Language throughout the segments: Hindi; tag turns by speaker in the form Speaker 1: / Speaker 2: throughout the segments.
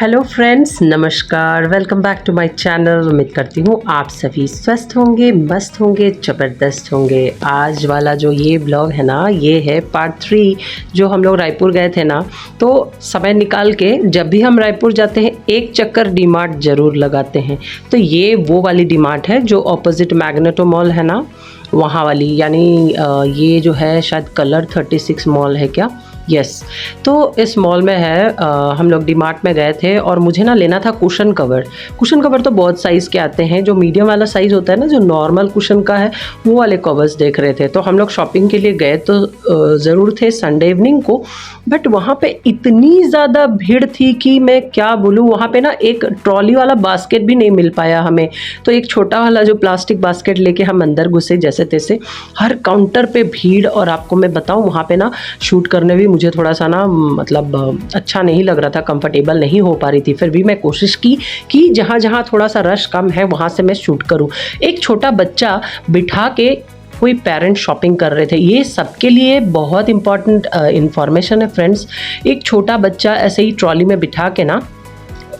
Speaker 1: हेलो फ्रेंड्स, नमस्कार। Welcome back to my channel. उम्मीद करती हूँ आप सभी स्वस्थ होंगे, मस्त होंगे, ज़बरदस्त होंगे। आज वाला जो ये ब्लॉग है ना, ये है पार्ट 3। जो हम लोग रायपुर गए थे ना, तो समय निकाल के जब भी हम रायपुर जाते हैं एक चक्कर डी मार्ट ज़रूर लगाते हैं। तो ये वो वाली डी मार्ट है जो ऑपोजिट मैग्नेटो मॉल है ना, वहाँ वाली, यानी ये जो है शायद कलर 36 मॉल है क्या, यस। तो इस मॉल में है, हम लोग डी मार्ट में गए थे और मुझे ना लेना था कुशन कवर। कुशन कवर तो बहुत साइज़ के आते हैं, जो मीडियम वाला साइज़ होता है ना, जो नॉर्मल कुशन का है, वो वाले कवर्स देख रहे थे। तो हम लोग शॉपिंग के लिए गए तो ज़रूर थे संडे इवनिंग को, बट वहाँ पे इतनी ज़्यादा भीड़ थी कि मैं क्या बोलूँ। वहाँ पे ना एक ट्रॉली वाला बास्केट भी नहीं मिल पाया हमें। तो एक छोटा वाला जो प्लास्टिक बास्केट लेके हम अंदर घुसे जैसे तैसे। हर काउंटर पे भीड़, और आपको मैं बताऊँ वहाँ पे ना शूट करने भी मुझे थोड़ा सा ना मतलब अच्छा नहीं लग रहा था, कंफर्टेबल नहीं हो पा रही थी। फिर भी मैं कोशिश की कि जहाँ जहाँ थोड़ा सा रश कम है वहाँ से मैं शूट करूँ। एक छोटा बच्चा बिठा के कोई पेरेंट शॉपिंग कर रहे थे। ये सबके लिए बहुत इंपॉर्टेंट इंफॉर्मेशन है फ्रेंड्स। एक छोटा बच्चा ऐसे ही ट्रॉली में बिठा के ना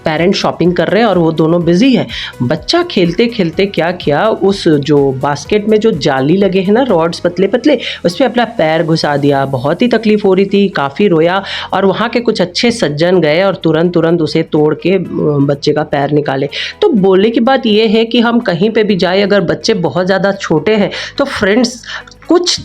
Speaker 1: पेरेंट्स शॉपिंग कर रहे हैं और वो दोनों बिजी है। बच्चा खेलते खेलते क्या किया, उस जो बास्केट में जो जाली लगे हैं ना, रॉड्स पतले पतले, उस पर अपना पैर घुसा दिया। बहुत ही तकलीफ हो रही थी, काफ़ी रोया। और वहाँ के कुछ अच्छे सज्जन गए और तुरंत उसे तोड़ के बच्चे का पैर निकाले। तो बोलने की बात ये है कि हम कहीं पे भी जाए, अगर बच्चे बहुत ज़्यादा छोटे हैं तो फ्रेंड्स कुछ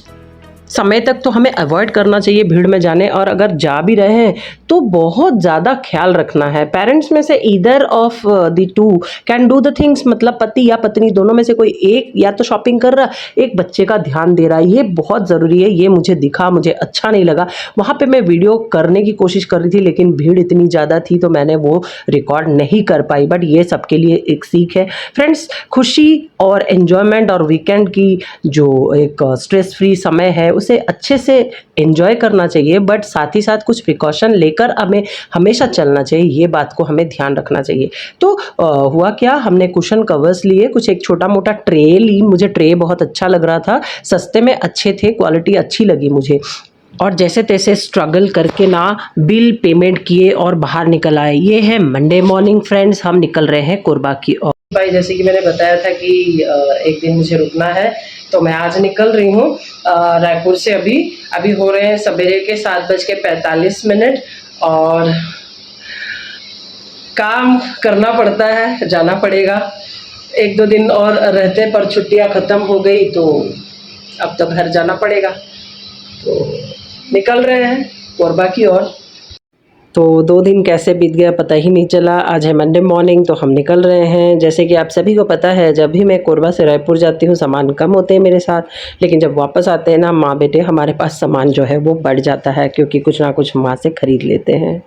Speaker 1: समय तक तो हमें अवॉइड करना चाहिए भीड़ में जाने, और अगर जा भी रहे हैं तो बहुत ज़्यादा ख्याल रखना है। पेरेंट्स में से either of the two can do the things, मतलब पति या पत्नी दोनों में से कोई एक या तो शॉपिंग कर रहा, एक बच्चे का ध्यान दे रहा है। ये बहुत ज़रूरी है। ये मुझे दिखा, मुझे अच्छा नहीं लगा। वहाँ पे मैं वीडियो करने की कोशिश कर रही थी लेकिन भीड़ इतनी ज़्यादा थी तो मैंने वो रिकॉर्ड नहीं कर पाई। बट ये सबके लिए एक सीख है फ्रेंड्स। खुशी और एन्जॉयमेंट और वीकेंड की जो एक स्ट्रेस फ्री समय है उसे अच्छे से एंजॉय करना चाहिए, बट साथ ही साथ कुछ प्रिकॉशन लेकर हमें हमेशा चलना चाहिए। ये बात को हमें ध्यान रखना चाहिए। तो हुआ क्या, हमने कुशन कवर्स लिए, कुछ एक छोटा मोटा ट्रे ली। मुझे ट्रे बहुत अच्छा लग रहा था, सस्ते में अच्छे थे, क्वालिटी अच्छी लगी मुझे। और जैसे तैसे स्ट्रगल करके ना बिल पेमेंट किए और बाहर निकल आए। ये है मंडे मॉर्निंग फ्रेंड्स, हम निकल रहे हैं कोरबा की ओर। भाई जैसे कि मैंने बताया था कि एक दिन मुझे रुकना है, तो मैं आज निकल रही हूँ रायपुर से। अभी हो रहे हैं सवेरे के 7:45, और काम करना पड़ता है, जाना पड़ेगा। 1-2 दिन और रहते पर छुट्टियाँ ख़त्म हो गई, तो अब तो घर जाना पड़ेगा। तो निकल रहे हैं कोरबा की ओर। तो 2 दिन कैसे बीत गया पता ही नहीं चला। आज है मंडे मॉर्निंग, तो हम निकल रहे हैं। जैसे कि आप सभी को पता है, जब भी मैं कोरबा से रायपुर जाती हूँ सामान कम होते हैं मेरे साथ, लेकिन जब वापस आते हैं ना माँ बेटे, हमारे पास सामान जो है वो बढ़ जाता है, क्योंकि कुछ ना कुछ माँ से खरीद लेते हैं।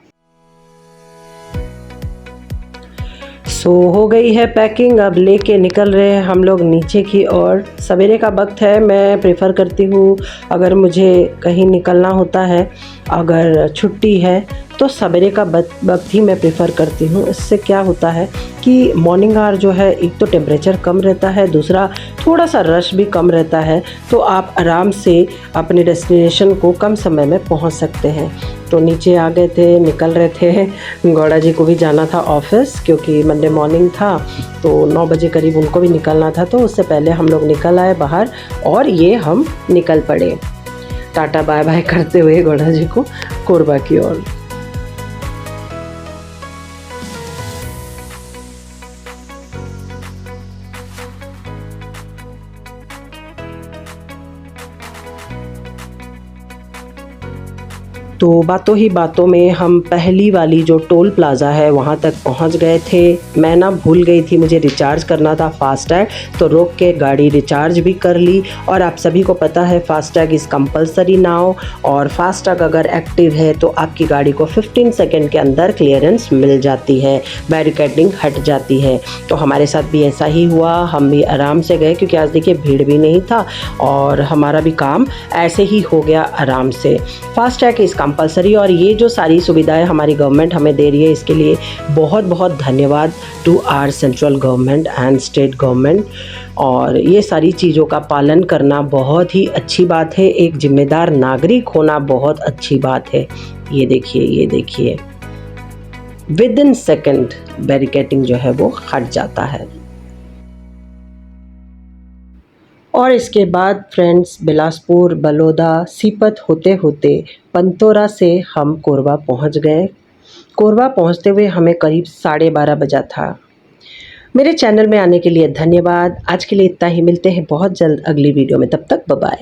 Speaker 1: हो गई है पैकिंग, अब लेके निकल रहे हैं हम लोग नीचे की ओर। सवेरे का वक्त है, मैं प्रेफर करती हूँ अगर मुझे कहीं निकलना होता है, अगर छुट्टी है तो सवेरे का वक्त ही मैं प्रेफर करती हूँ। इससे क्या होता है कि मॉर्निंग आवर जो है, एक तो टेम्परेचर कम रहता है, दूसरा थोड़ा सा रश भी कम रहता है, तो आप आराम से अपने डेस्टिनेशन को कम समय में पहुँच सकते हैं। तो नीचे आ गए थे, निकल रहे थे। गौड़ा जी को भी जाना था ऑफिस, क्योंकि मंडे मॉर्निंग था, तो 9 बजे करीब उनको भी निकलना था। तो उससे पहले हम लोग निकल आए बाहर, और ये हम निकल पड़े टाटा बाय बाय करते हुए गौड़ा जी को कोरबा की ओर। तो बातों ही बातों में हम पहली वाली जो टोल प्लाज़ा है वहाँ तक पहुँच गए थे। मैं ना भूल गई थी, मुझे रिचार्ज करना था फास्टैग, तो रोक के गाड़ी रिचार्ज भी कर ली। और आप सभी को पता है फास्टैग इज़ कंपलसरी नाउ, और फास्टैग अगर एक्टिव है तो आपकी गाड़ी को 15 सेकेंड के अंदर क्लियरेंस मिल जाती है, बैरिकेडिंग हट जाती है। तो हमारे साथ भी ऐसा ही हुआ, हम भी आराम से गए, क्योंकि आज देखिए भीड़ भी नहीं था और हमारा भी काम ऐसे ही हो गया आराम से। फास्टैग इज़ कंपलसरी, और ये जो सारी सुविधाएं हमारी गवर्नमेंट हमें दे रही है, इसके लिए बहुत बहुत धन्यवाद to our central government and state government. और ये सारी चीज़ों का पालन करना बहुत ही अच्छी बात है, एक जिम्मेदार नागरिक होना बहुत अच्छी बात है। ये देखिए विद इन सेकेंड बैरिकेटिंग जो है वो हट जाता है। और इसके बाद फ्रेंड्स बिलासपुर, बलौदा, सीपत होते होते पंतोरा से हम कोरबा पहुंच गए। कोरबा पहुंचते हुए हमें करीब 12:30 बजा था। मेरे चैनल में आने के लिए धन्यवाद। आज के लिए इतना ही, मिलते हैं बहुत जल्द अगली वीडियो में, तब तक बाय बाय।